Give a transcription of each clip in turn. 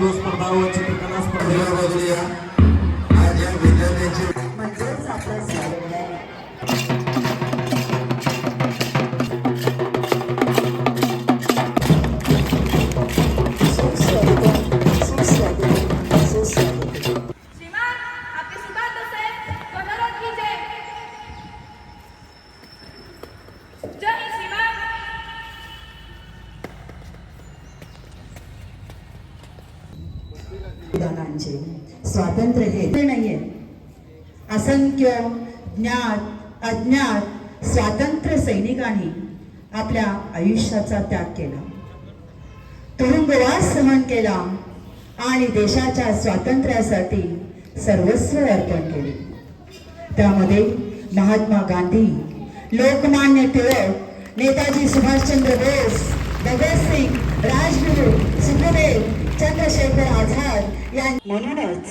वक्तृत्व स्पर्धा व चित्रकला स्पर्धेवर बघूया. आज या विद्यार्थ्यांची म्हणजेच आपलं स्वागत आहे. श्रीमान आपके सुभाष से अनुरोध कीजिए. जय हिंद श्रीमान. विधानांचे स्वातंत्र्य हे नाहीये. असंख्य ज्ञात अज्ञात स्वातंत्र्य सैनिकांनी आपल्या आयुष्याचा त्याग केला, तुरुंगवास सहन केला आणि देशाच्या स्वातंत्र्यासाठी सर्वस्व अर्पण केले. त्यामध्ये महात्मा गांधी, लोकमान्य टिळक, नेताजी सुभाषचंद्र बोस, भगतसिंग, राजगुरू, सुखदेव, चंद्रशेखर आझाद या. म्हणूनच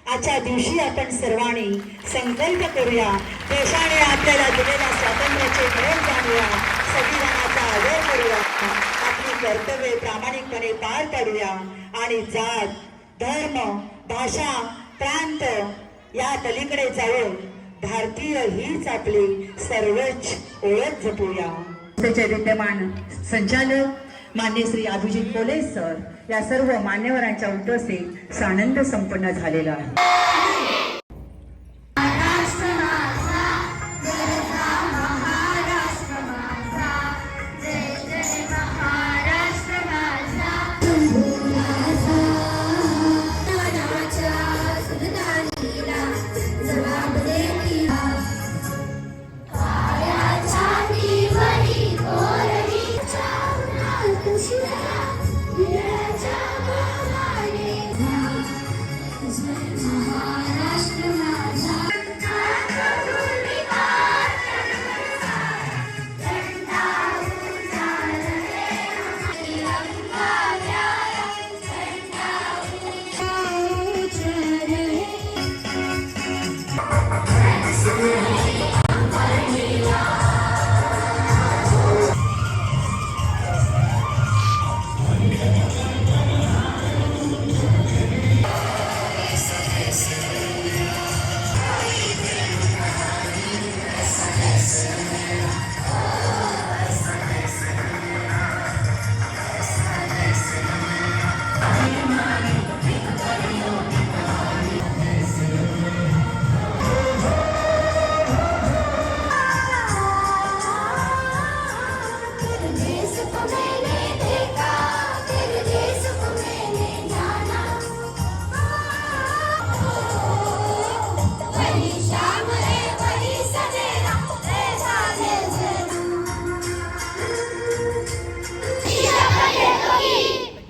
आजच्या दिवशी आपण सर्वांनी संकल्प करूया, देशाने आपल्याला दिलेल्या स्वातंत्र्याचे गौरव जाणूया, संविधानाचा आदर करूया, आपली कर्तव्ये प्रामाणिकपणे पार पाडूया आणि जात, धर्म, भाषा, प्रांत या पलीकडे जाऊन भारतीय हीच आपली सर्वोच्च ओळख जपूया. त्याचे विद्यमान संचालक मान्य श्री अभिजित कोले सर या सर्व मान्यवरांच्या उपस्थितीत सानंद संपन्न झालेला आहे.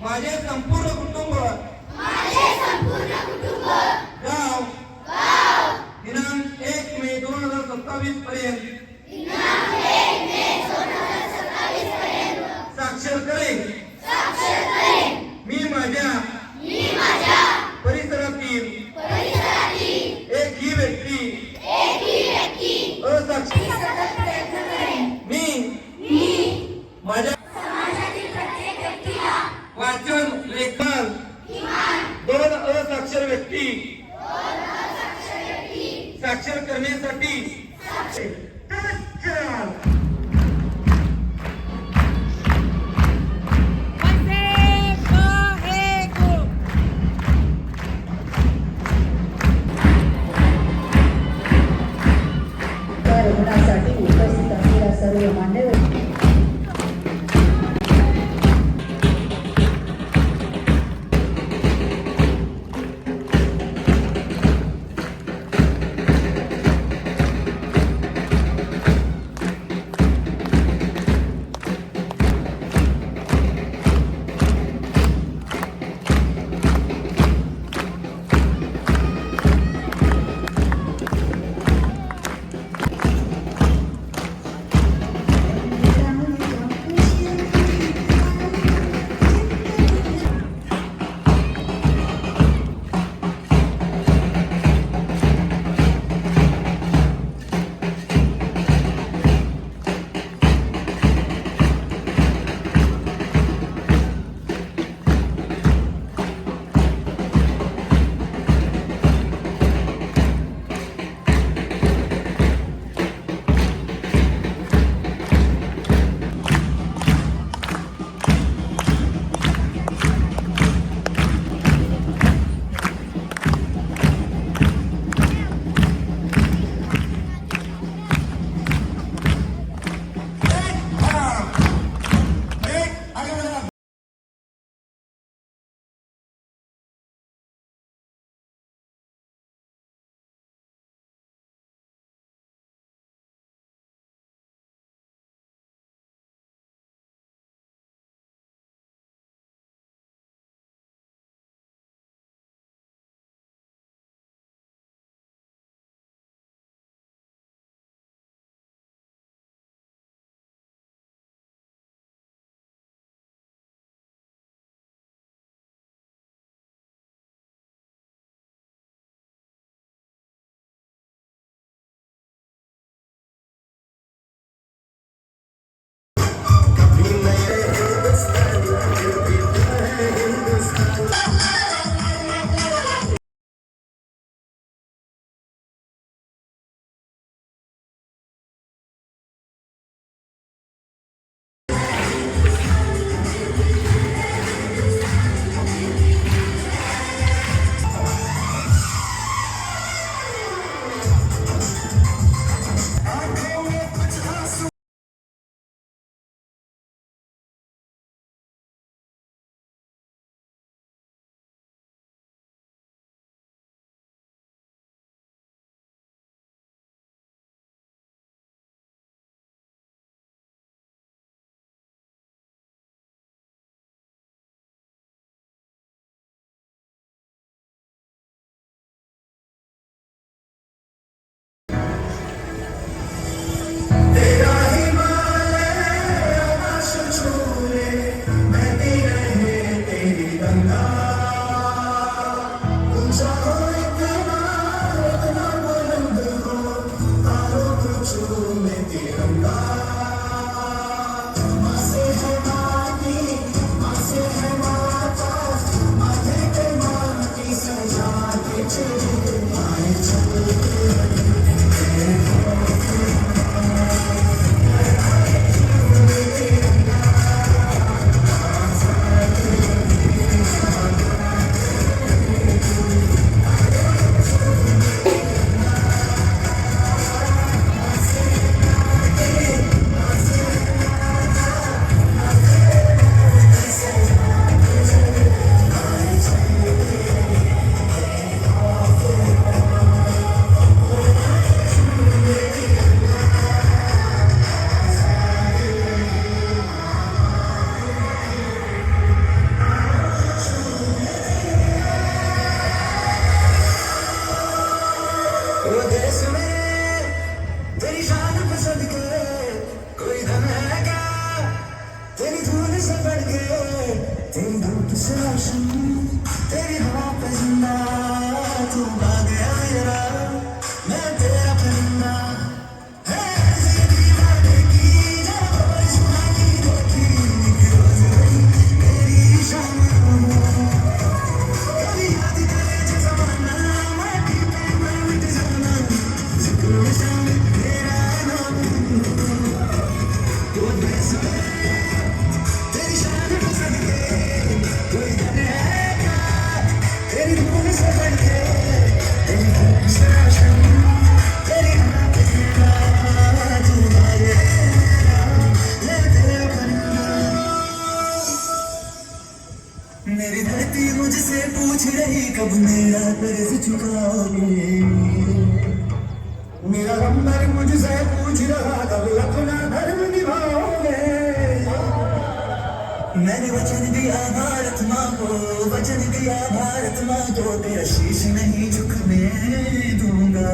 माझे संपूर्ण कुटुंब गाव दिनांक 1 मे 2027 पर्यंत साक्षर करेन. मी माझ्या परिसरातील एक ही व्यक्ती मी माझ्या वाचन लेखन 2 असाक्षर व्यक्ती साक्षर करण्यासाठी उपस्थित असलेल्या सर्व मान्यवर बढ़ के तेरी धूप से रोशन तेरी हवा पे जिंदा तू आ गया मेरा मैं तेरा परिंदा है जिंदगी भरने की जब बारिश की देखी रोज रही मेरी शाम कभी याद करे जो जमाना मैं भी मैं मिट जाना जिक्र में शामिल तेरा नाम तो देश में तेरी शान को सदके कोई जानेगा तेरी धूम से बढ़ के तेरी धूप से रोशन तेरी हवा पे जिंदा तू आ गया मैं तेरा परिंदा मेरी धरती मुझसे पूछ रही कब मेरा कर्ज चुकाओगे मेरा गम्बर मुझसे पूछ रहा कब अपना धर्म निभाओगे मैंने वचन दिया भारत माँ को वचन दिया भारत माँ को तेरा शीश नहीं झुकने दूंगा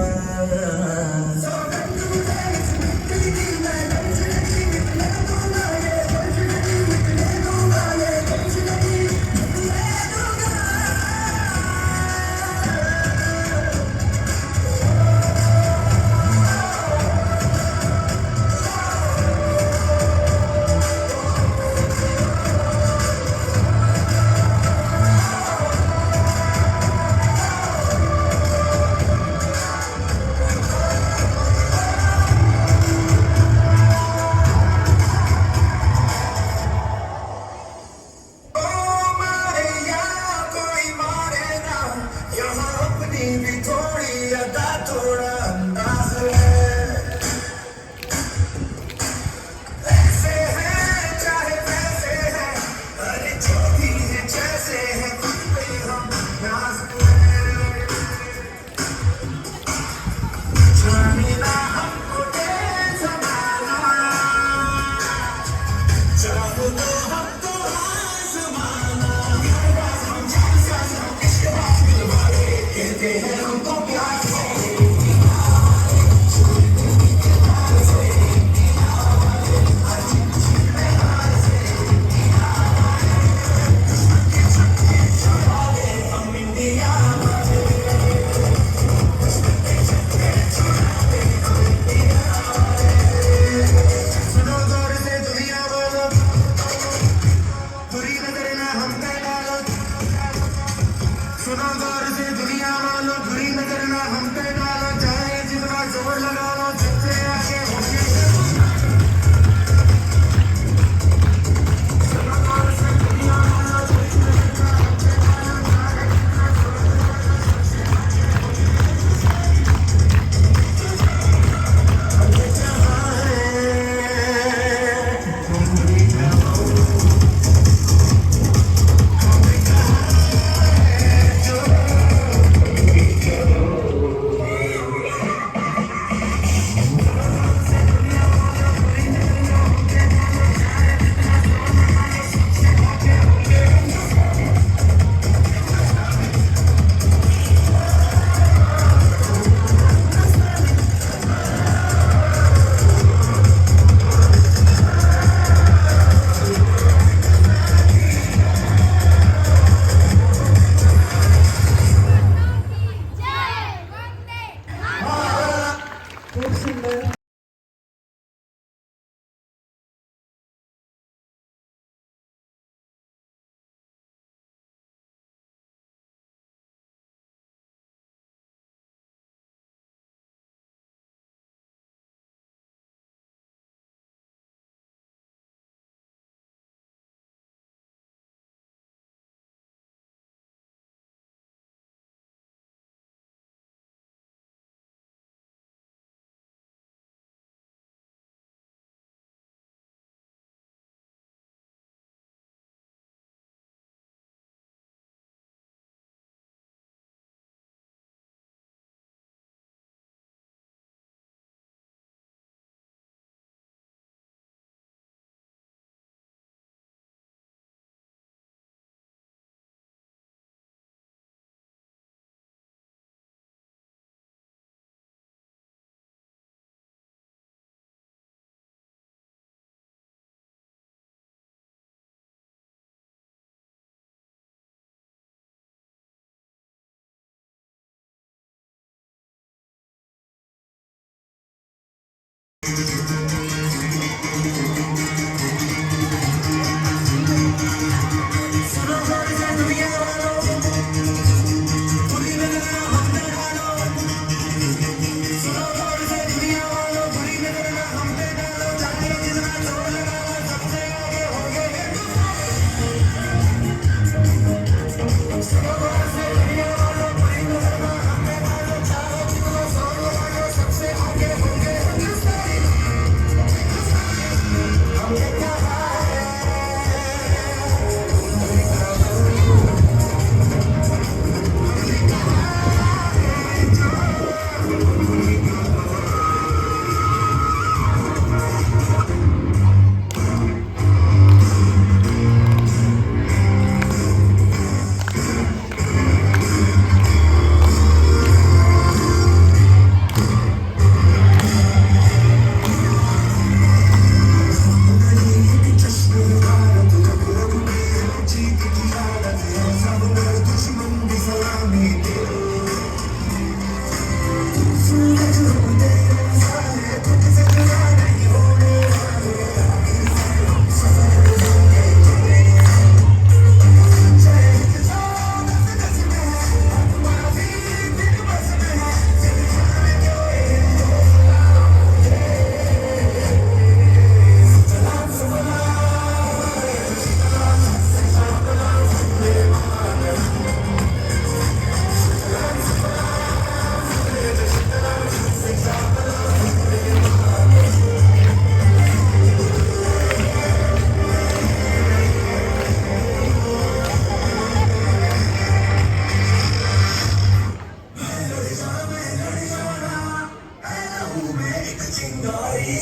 सुनो गौर से दुनिया वालों बुरी नजर ना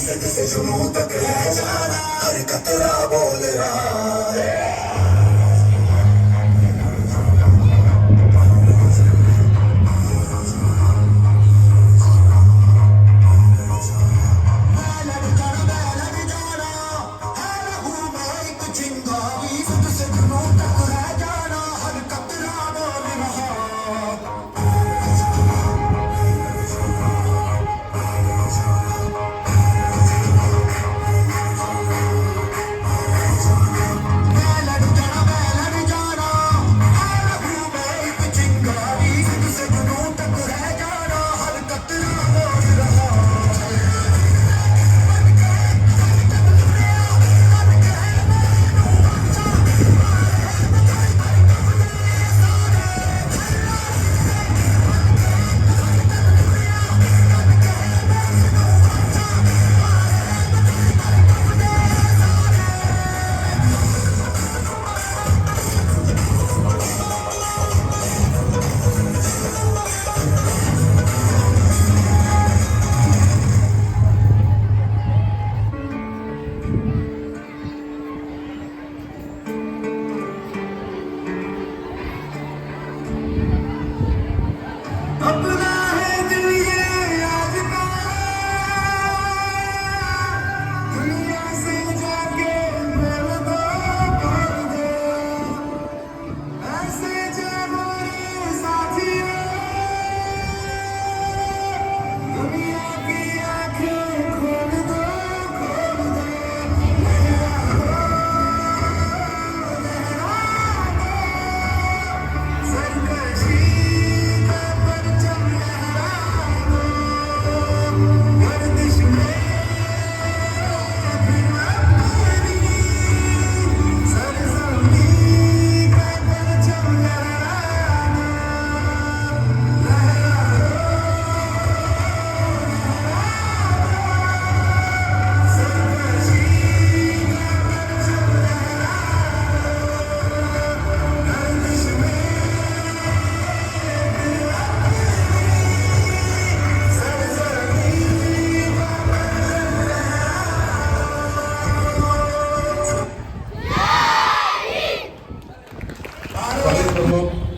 जिद से जुनून तक है जाना, हर कतरा बोल रहा है।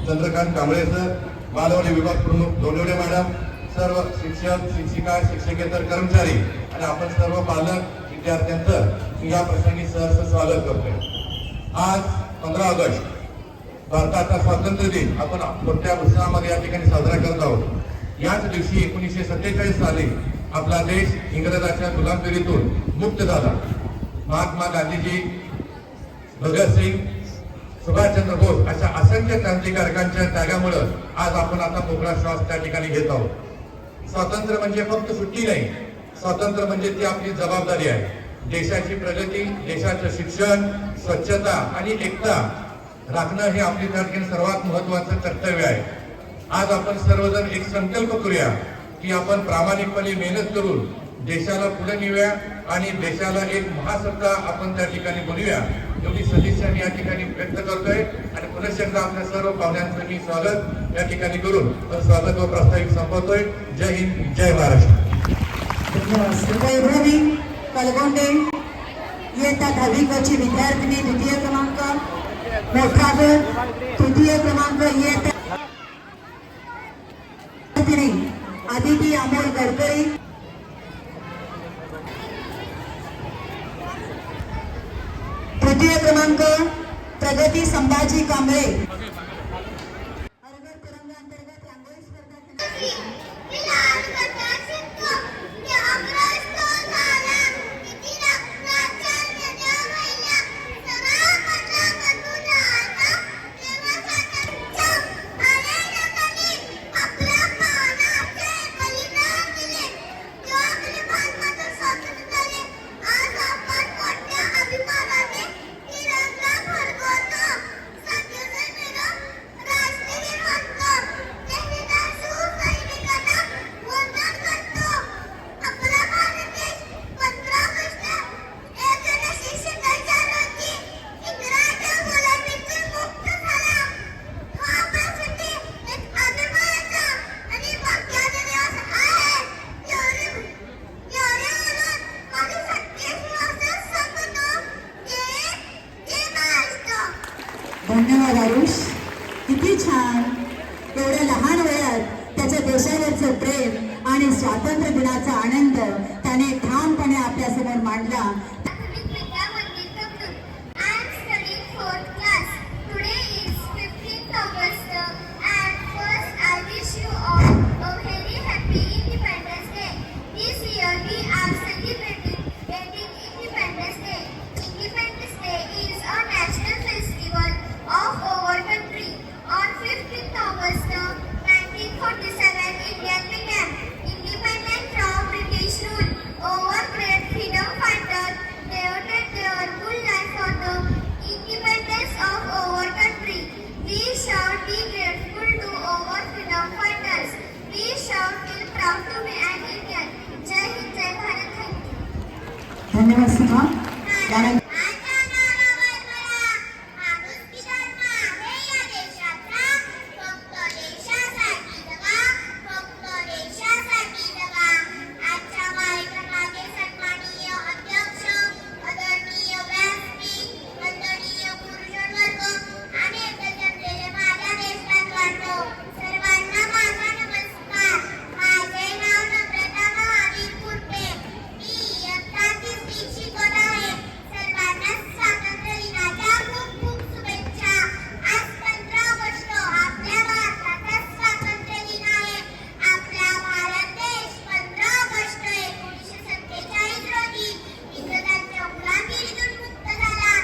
चंद्रकांत कांबळे सर, बालवाडी विभाग प्रमुख दोनवडे मॅडम, सर्व शिक्षक शिक्षिका शिक्षकेतर कर्मचारी आणि आपण सर्व पालक विद्यार्थ्यांचं मी या प्रसंगी सहर्ष स्वागत करतोय। आज 15 ऑगस्ट भारताचा स्वातंत्र्य दिन आपण मोठ्या उत्साहामध्ये या ठिकाणी साजरा करत आहोत। याच दिवशी 1947 साली आपला देश इंग्रजांच्या गुलामगिरीतून मुक्त झाला। महात्मा गांधीजी, भगतसिंग, सुभाषचंद्र बोस अशा असंख्य क्रांतिकारकांच्या त्यागामुळे आज आपण आता मोकळा श्वास त्या ठिकाणी घेत आहोत। स्वातंत्र्य म्हणजे फक्त सुट्टी नाही, स्वातंत्र्य म्हणजे ती आपली जबाबदारी आहे। देशाची प्रगती, देशाचं शिक्षण, स्वच्छता आणि एकता राखणं हे आपली त्या ठिकाणी सर्वात महत्वाचं कर्तव्य आहे। आज आपण सर्वजण एक संकल्प करूया की आपण प्रामाणिकपणे मेहनत करून देशाला पुढे नेऊया आणि देशाला एक महासत्ता आपण त्या ठिकाणी बनवूया, एवढी सदिच्छा मी या ठिकाणी व्यक्त करतोय। आणि पुनश्च एकदा आपल्या सर्व पाहुण्यांचं मी स्वागत या ठिकाणी करून स्वागत व प्रास्ताविक संपवतोय। जय हिंद, जय महाराष्ट्र। वैभवी कलगोंडे इयत्ता 10वी ची विद्यार्थिनी, द्वितीय क्रमांक, मोठा गट तृतीय क्रमांक इयत्ता आदिती अमोल गडकरी, तृतीय क्रमांक प्रगती संभाजी कांबळे। हरघर तिरंगा अंतर्गत रांगोळी स्पर्धा देशाचं प्रेम आणि स्वातंत्र्य दिनाचा आनंद त्याने ठामपणे आपल्यासमोर मांडला. प्राथमिक विद्या मंदिर Kabnur. I am studying 4th class. Today is 15th August and first I wish you all a very happy Independence Day. This year we are celebrating Independence Day. Independence Day is a national festival of our country. On 15th August 1947, India began independence from British rule. Our great freedom fighters devoted their full life for the independence of our country. We shall be grateful to our freedom fighters. We shall feel proud to be an Indian. Jai Hind, Jai Bharat. Thank you. धन्यवाद सीमा. यानंतर माझ्या नावावर मला माणुसकी धर्म आहे या देशाचा. फक्त देशासाठी जगा, फक्त देशासाठी जगा. आजच्या कार्यक्रमाचे सन्माननीय अध्यक्ष, आदरणीय व्यासपीठ, वंदनीय गुरुजनवर्ग आणि इतर जमलेले माझ्या देशबांधवांनो, सर्वांना माझा नमस्कार. माझे नाव नम्रता महावीर कुर्पे. मी इयत्ता 3री शिकत आहे. सर्वांना स्वातंत्र्य दिनाच्या खूप खूप शुभेच्छा. आज 15 ऑगस्ट आपल्या भारताचा स्वातंत्र्य दिन आहे. आपला भारत देश 15 ऑगस्ट 1947 रोजी इंग्रजांच्या गुलामीतून मुक्त झाला.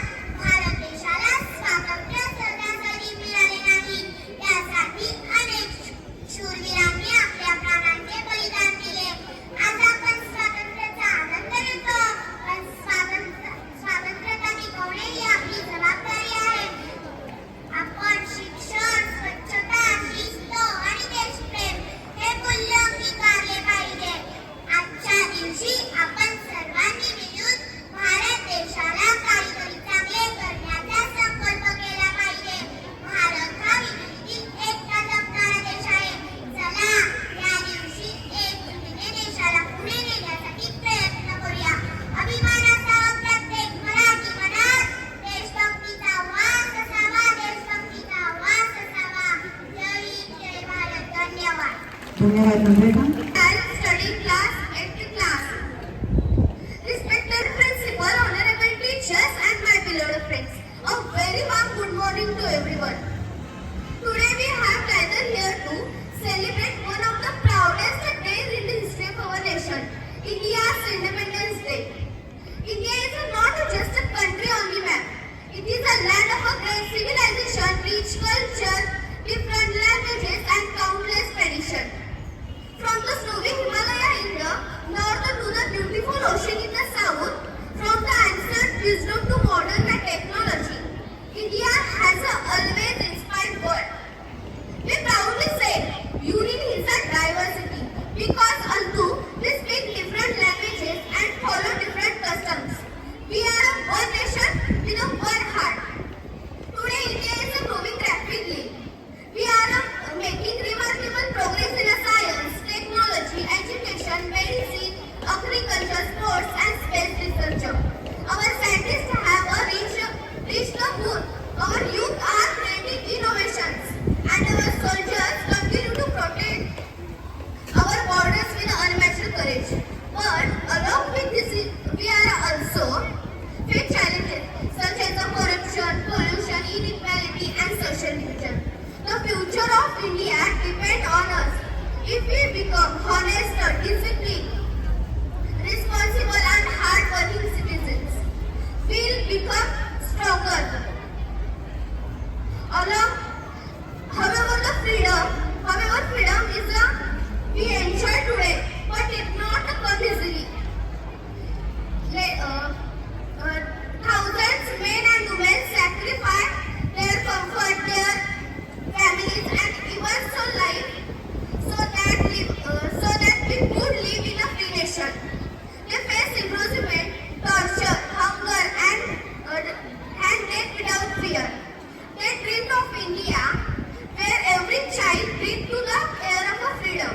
भारत देशाला स्वातंत्र्य सहजासहजी मिळाले नाही. त्यासाठी अनेक शूरवीरांनी आपल्या प्राणांचे बलिदान दिले. आज आपण स्वातंत्र्याचा आनंद घेतो, पण स्वातंत्र्यता टिकवणे ही आपली जबाबदारी आहे. आपण शिक्षण, स्वच्छता, शिस्त आणि देशप्रेम हे मूल्य अंगीकारले पाहिजे. आजच्या दिवशी आपण सर्वांनी मिळून भारत देशाला काहीतरी चांगले करण्याचा संकल्प केला पाहिजे. भारत हा विविधतेत एकता जपणारा देश आहे. चला या दिवशी एकजुटीने देशाला पुढे नेण्यासाठी प्रयत्न करूया. अभिमानाचा प्रत्येक मराठी मनात देशभक्तीचा वास असावा, देशभक्तीचा वास असावा. जय हिंद, जय भारत. धन्यवाद. धन्यवाद नम्रता. I study class 8th class. Respected principal, honorable teachers and my beloved friends, a very warm good morning to everyone. Today we have gathered here to celebrate one of the proudest days in the history of our nation, India's Independence Day. India is not just a country on the map. It is a land of a great civilization, rich culture, different languages and countless traditions. From the snowy Himalaya in the north to the beautiful ocean in the south, from the ancient wisdom to modern technology, India has always inspired world. We proudly say, unity is a diversity, because although we speak different languages and follow different customs, we are a one nation with a one heart. Today India is growing rapidly. We are making remarkable progress in science, technology, education, medicine, agriculture, sports and space research. Our scientists have reached the moon. Our youth are creating innovations and our soldiers continue to protect our borders with unmatched courage. But along with this, we are also face challenges such as the corruption, pollution, inequality and social division. The future of India depends on us. If we become honest, disciplined, responsible and hard-working citizens, we'll become stronger. However, freedom is we enjoy today, but it not come easily. Thousands men and women sacrifice their comfort, their families, and even so life, so that we could live in a free nation. They face imprisonment, torture, hunger, and death without fear. They dreamed of India, where every child breathed to the air of freedom.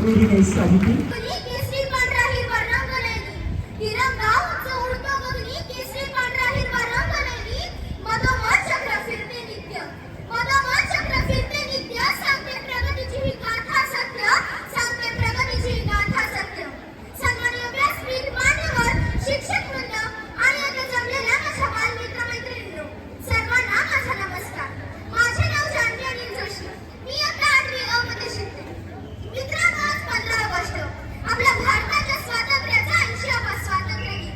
Very nice स्वादिती. बघली केसरी पांढरा हिरवा रंगलेली तिरंगा उंच उडतो बघली केसरी पांढरा हिरवा रंगलेली मधोमध चक्र फिरते नित्य मधोमध चक्र फिरते नित्य सांगते प्रगतीची ही गाथा सत्य सांगते प्रगतीची ही गाथा सत्य. सन्माननीय व्यासपीठ मान्यवर शिक्षक वृंद आणि आता जमलेल्या माझ्या बालमित्र मैत्रिणींनो सर्वांना माझा नमस्कार. माझे नाव जान्हवी अनिल जोशी. मी आता 8वी अ मध्ये शिकते. मित्रांनो, आज 15 ऑगस्ट आपल्या भारताच्या स्वातंत्र्याचा 80वा स्वातंत्र्य दिन.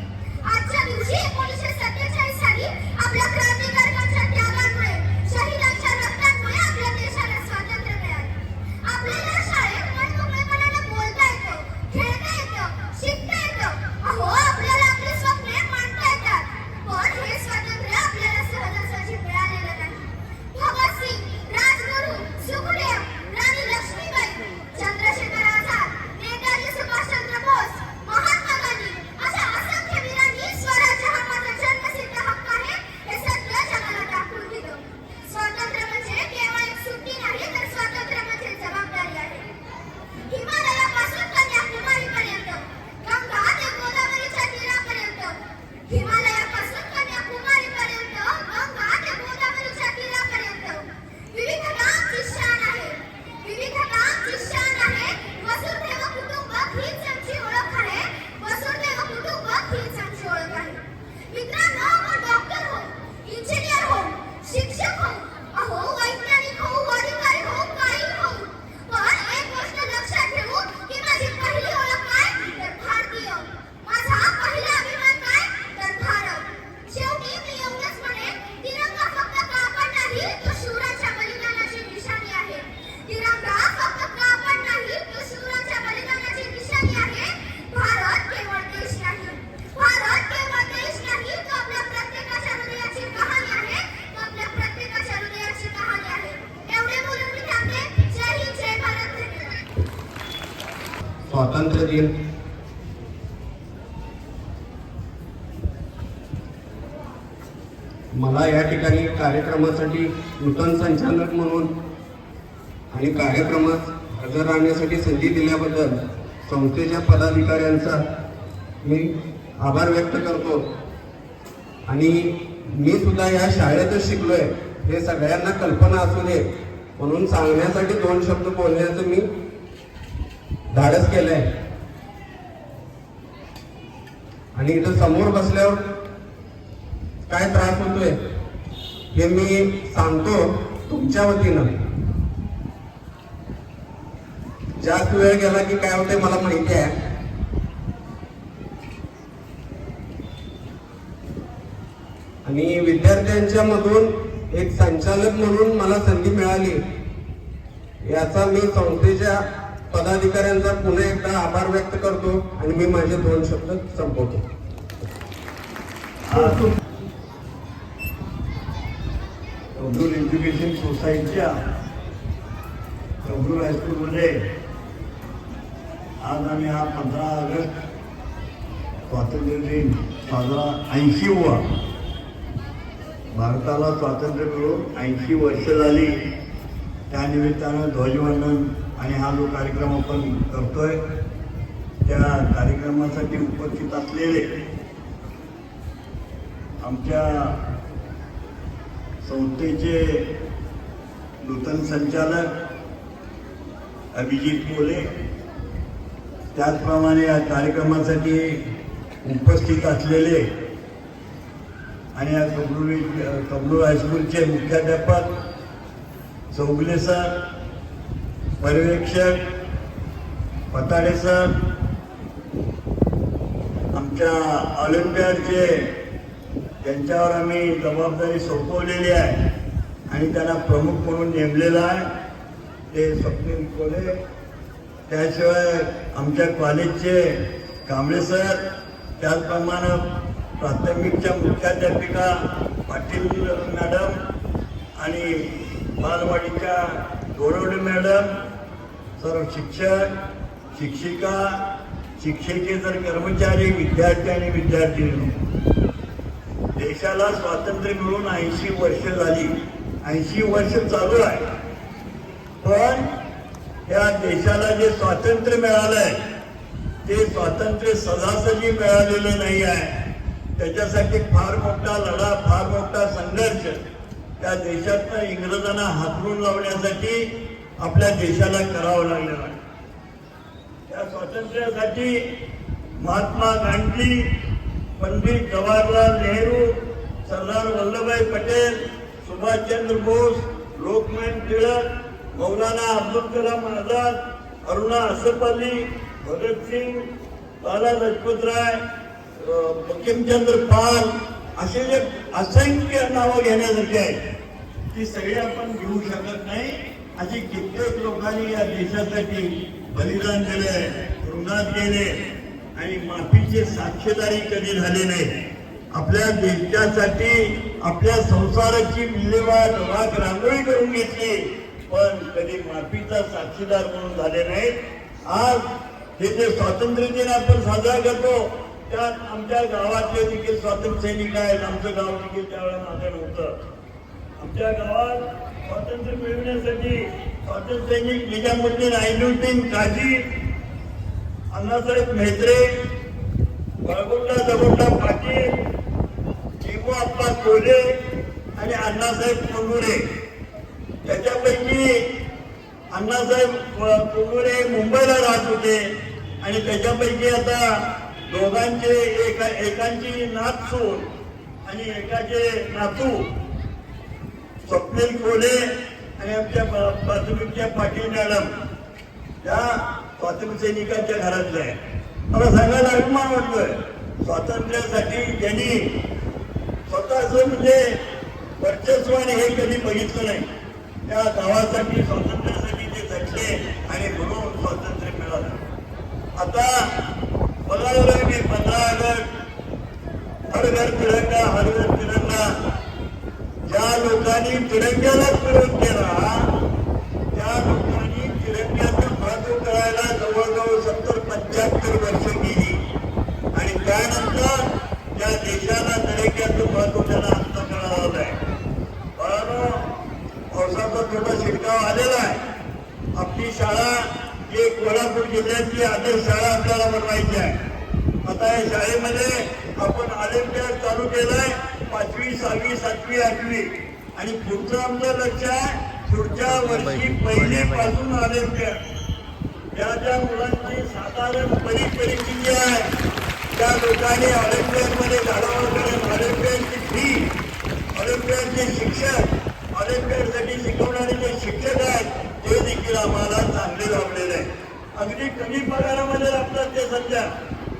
आजच्या दिवशी 1947 साली आपल्या क्रांतिकारकांच्या त्यागांमुळे शहीदांच्या रक्तांमुळे आपल्या देशाला स्वातंत्र्य मिळाले. आपल्याला शाळेत मनमोकळेपणाने बोलता येतं, खेळता येतं, शिकता येतं. अहो, आपल्याला आपले स्वप्ने मांडता येतात. पण हे स्वातंत्र्य आपल्याला सहजासहजी मिळालेलं नाही. भगतसिंग, राजगुरू, सुखदेव, राणी लक्ष्मीबाई, चंद्रशेखर आझाद, नेताजी सुभाषचंद्र बोस, महात्मा गांधी अशा असंख्य वीरांनी स्वराज्य हा माझा जन्मसिद्ध हक्क आहे हे सत्य जगाला दाखवून दिलं. स्वातंत्र्य म्हणजे केवळ एक सुट्टी नाही, तर स्वातंत्र्य म्हणजे जबाबदारी आहे. हिमालयापासून कन्याकुमारीपर्यंत, गंगा ते गोदावरीच्या तीरापर्यंत, हिमालयापासून कन्याकुमारीपर्यंत, गंगा ते गोदावरीच्या तीरापर्यंत विविधता आमची शान आहे. विविधता आमची शान आहे. वसुधैव कुटुंबक हीच आमची ओळख आहे. वसुधैव कुटुंबक हीच आमची ओळख आहे. मित्रांनो, आपण डॉक्टर हो, इंजिनियर हो, शिक्षक हो, अहो वैज्ञानिक हो, अधिकारी हो, काही हो, पण एक गोष्ट लक्षात ठेवू की माझी पहिली ओळख काय, तर भारतीय. माझा पहिला अभिमान काय, तर भारत. शेवटी मी एवढंच म्हणेन, तिरंगा फक्त कापड नाही, तो शूराच्या बलिदानाची निशाणी आहे. तिरंगा फक्त कापड नाही, तो शूराच्या बलिदानाची निशाणी आहे. भारत केवळ देश नाही, भारत केवळ देश नाही, तो आपल्या प्रत्येकाच्या हृदयाची कहाणी आहे. तो आपल्या प्रत्येकाच्या हृदयाची कहाणी आहे. एवढे बोलून मी थांबते. जय हिंद, जय भारत. धन्यवाद. स्वातंत्र्य दिन मला या ठिकाणी कार्यक्रमासाठी नूतन संचालक म्हणून आणि कार्यक्रमात हजर राहण्यासाठी संधी दिल्याबद्दल संस्थेच्या पदाधिकाऱ्यांचा मी आभार व्यक्त करतो. आणि मी सुद्धा या शाळेतच शिकलोय हे सगळ्यांना कल्पना असू दे म्हणून सांगण्यासाठी 2 शब्द बोलण्याचं मी धाडस केलंय. आणि इथं समोर बसल्यावर काय त्रास होतोय हे मी सांगतो तुमच्या वतीनं. जास्त वेळ गेला की काय होतंय मला माहिती आहे. आणि विद्यार्थ्यांच्या मधून एक संचालक म्हणून मला संधी मिळाली याचा मी संस्थेच्या पदाधिकाऱ्यांचा पुन्हा एकदा आभार व्यक्त करतो आणि मी माझे 2 शब्द संपवतो. कबनूर एज्युकेशन सोसायटीच्या कबनूर हायस्कूलमध्ये आज आम्ही हा 15 ऑगस्ट स्वातंत्र्य दिन साजरा 80वा भारताला स्वातंत्र्य मिळून 80 वर्ष झाली. त्यानिमित्तानं ध्वजवंदन आणि हा जो कार्यक्रम आपण करतोय त्या कार्यक्रमासाठी उपस्थित असलेले आमच्या संस्थेचे नूतन संचालक अभिजित मोले, त्याचप्रमाणे या कार्यक्रमासाठी उपस्थित असलेले आणि या कबनूर हायस्कूलचे मुख्याध्यापक चौगले सर, पर्यवेक्षक पताडे सर, आमच्या ऑलिम्पियाडचे त्यांच्यावर आम्ही जबाबदारी सोपवलेली आहे आणि त्यांना प्रमुख म्हणून नेमलेलं आहे ते स्वप्नील कोले. त्याशिवाय आमच्या कॉलेजचे कांबळे सर, त्याचप्रमाणे प्राथमिकच्या मुख्याध्यापिका पाटील मॅडम आणि बालवाडीच्या गोरवडे मॅडम, सर्व शिक्षक, शिक्षिका, शिक्षकेतर कर्मचारी, विद्यार्थी आणि विद्यार्थिनी. देशाला स्वातंत्र्य मिळून 80 वर्ष झाली. 80 वर्ष चालू आहे. पण या देशाला जे स्वातंत्र्य मिळालंय ते स्वातंत्र्य सहजासहजी मिळालेलं नाही आहे. त्याच्यासाठी फार मोठा लढा, फार मोठा संघर्ष त्या देशातनं इंग्रजांना हातरून लावण्यासाठी आपल्या देशाला करावं लागलेलं आहे. त्या स्वातंत्र्यासाठी महात्मा गांधी, पंडित जवाहरलाल नेहरू, सरदार वल्लभभाई पटेल, सुभाषचंद्र बोस, लोकमान्य टिळक, मौलाना अब्दुल कलाम आझाद, अरुणा असफ अली, भगतसिंग, लाला लजपत राय, बंकिमचंद्र पाल असे जे असंख्य नावं घेण्यासारखी आहेत ती सगळी आपण घेऊ शकत नाही. अशी कित्येक लोकांनी या देशासाठी बलिदान दिले, तुरुंगात गेले आणि माफीचे साक्षीदारी कधी झाले नाही. आपल्या देशासाठी आपल्या संसाराची विल्हेवाट राख रांगोळी करून घेतली, पण कधी माफीचा साक्षीदार म्हणून झाले नाहीत. आज हे जे स्वातंत्र्य दिन आपण साजरा करतो त्यात आमच्या गावातले देखील स्वातंत्र्य सैनिक आहेत. आमचं गाव देखील त्यावेळेला माझं नव्हतं. आमच्या गावात स्वातंत्र्य मिळवण्यासाठी स्वातंत्र्य सैनिक निजामुद्दीन ऐनुद्दीन काझी, अण्णासाहेब म्हेत्रे, बाळगोंडा दगोंडा पाटील, चिमू आप्पा कोले आणि अण्णासाहेब कोंडुरे. त्याच्यापैकी अण्णासाहेब कोंडुरे मुंबईला राहत होते आणि त्याच्यापैकी आता दोघांचे एकांची नात सून आणि एकाचे नातू स्वप्नील कोले आणि आमच्या प्राथमिकच्या पाटील मॅडम त्या स्वातंत्र्य सैनिकांच्या घरातल्या आहे. मला सांगायला अभिमान वाटतोय, स्वातंत्र्यासाठी ज्यांनी स्वतःच म्हणजे वर्चस्वाने हे कधी बघितलं नाही, त्या गावासाठी स्वातंत्र्यासाठी ते झटले आणि म्हणून स्वातंत्र्य मिळालं. आता बघायला मी 15 ऑगस्ट हर घर तिरंगा, हर घर तिरंगा, ज्या लोकांनी तिरंग्याला विरोध केला त्या लोकांनी तिरंग्याचं महत्व करायला जवळजवळ 70-75 वर्ष गेली आणि त्यानंतर त्या देशाला तिरंग्याचं महत्व त्याला आता कळालं आहे. पावसाचा थोडा शिडकाव आलेला आहे. आपली शाळा ही कोल्हापूर जिल्ह्यातली आदर्श शाळा आपल्याला बनवायची आहे. आता या शाळेमध्ये आपण ऑलिम्पियाड चालू केलाय 5वी, 6वी, 7वी, 8वी आणि पुढचं आमचं लक्ष आहे पुढच्या वर्षी 1ली पासून ऑलिम्पियाड. ज्या ज्या मुलांची साधारण परिस्थिती आहे त्या लोकांनी ऑलिम्पियाडमध्ये घालावं. कारण ऑलिम्पियाडची फी, ऑलिम्पियाडचे शिक्षक, ऑलिम्पियाडसाठी शिकवणारे जे शिक्षक आहेत ते देखील आम्हाला चांगले लाभलेले आहे. अगदी कमी पगारामध्ये लागतात ते सध्या,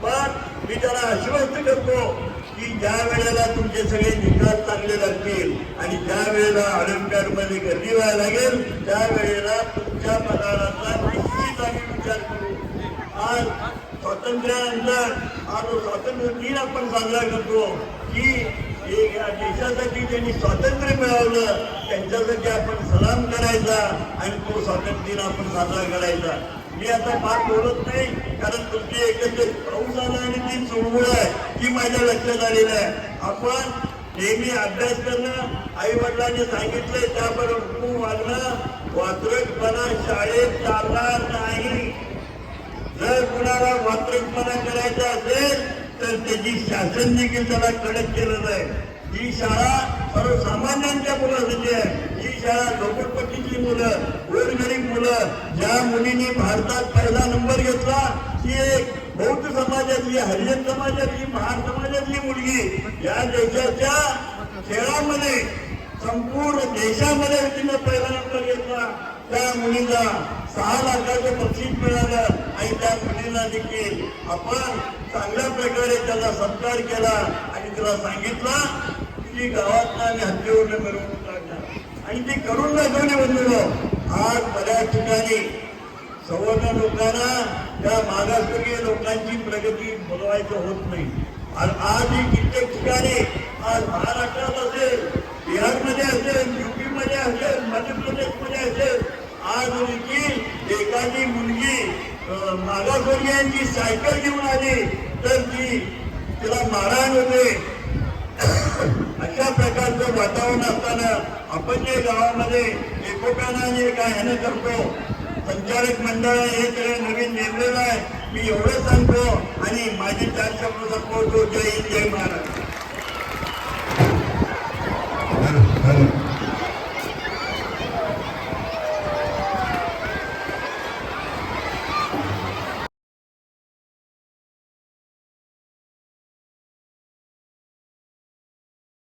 पण मी त्याला आश्वस्त करतो की ज्या वेळेला तुमचे सगळे निकाल चांगले लागतील आणि ज्या वेळेला ऑलिम्पियाडमध्ये गर्दी व्हायला लागेल त्यावेळेला तुमच्या पगाराचा निश्चित आम्ही विचार करू. आज स्वातंत्र्यानंतर आज स्वातंत्र्य दिन आपण साजरा करतो की या देशासाठी ज्यांनी स्वातंत्र्य मिळवलं त्यांच्यासाठी आपण सलाम करायचा आणि तो स्वातंत्र्य दिन आपण साजरा करायचा. मी आता फार बोलत नाही कारण तुमची एकंदरीत पाऊस आला आणि ती चुळबुळ आहे ती माझ्या लक्षात आलेलं आहे. आपण नेहमी अभ्यास करणं, आई वडिलांनी सांगितलंय त्याबरोबर वागणं, वात्रटपणा शाळेत चालणार नाही. जर कुणाला वात्रटपणा करायचा असेल तर त्याची शासन देखील त्याला कडक केलेलं आहे. ही शाळा सर्वसामान्यांच्या मुलासाठी आहे. ही शाळा झोपडपट्टीची मुलं, गोरगरीब मुलं, ज्या मुलींनी भारतात पहिला नंबर घेतला ती एक बौद्ध समाजातली, हरिजन समाजातली, महार समाजातली मुलगी या देशाच्या खेळामध्ये संपूर्ण देशामध्ये तिने पहिला नंबर घेतला. त्या मुलीला 6 लाखाचं बक्षीस मिळालं आणि त्या मुलीला देखील आपण चांगल्या प्रकारे त्याचा सत्कार केला आणि तिला सांगितलं की गावातला आम्ही हत्तीवरनं मिरवणूक काढणार आणि ती करून दाखवली. बंधूंनो, आज बऱ्याच ठिकाणी सवर्ण लोकांना त्या मागासवर्गीय लोकांची प्रगती बोलवायचं होत नाही. आजही कित्येक ठिकाणी आज महाराष्ट्रात असेल, बिहारमध्ये असेल, युपीमध्ये असेल, मध्य प्रदेशमध्ये असेल, आज देखील एखादी मुलगी मागासवर्गीयांची सायकल घेऊन आली तर तिला मारहाण होते. अशा प्रकारचं वातावरण असताना आपण जे गावामध्ये एकोप्यानं आणि एका ह्यानं करतो संचालक मंडळ हे सगळं नवीन नेमलेलं आहे. मी एवढं सांगतो आणि माझी 4 शब्द संपवतो. जय हिंद, जय महाराष्ट्र.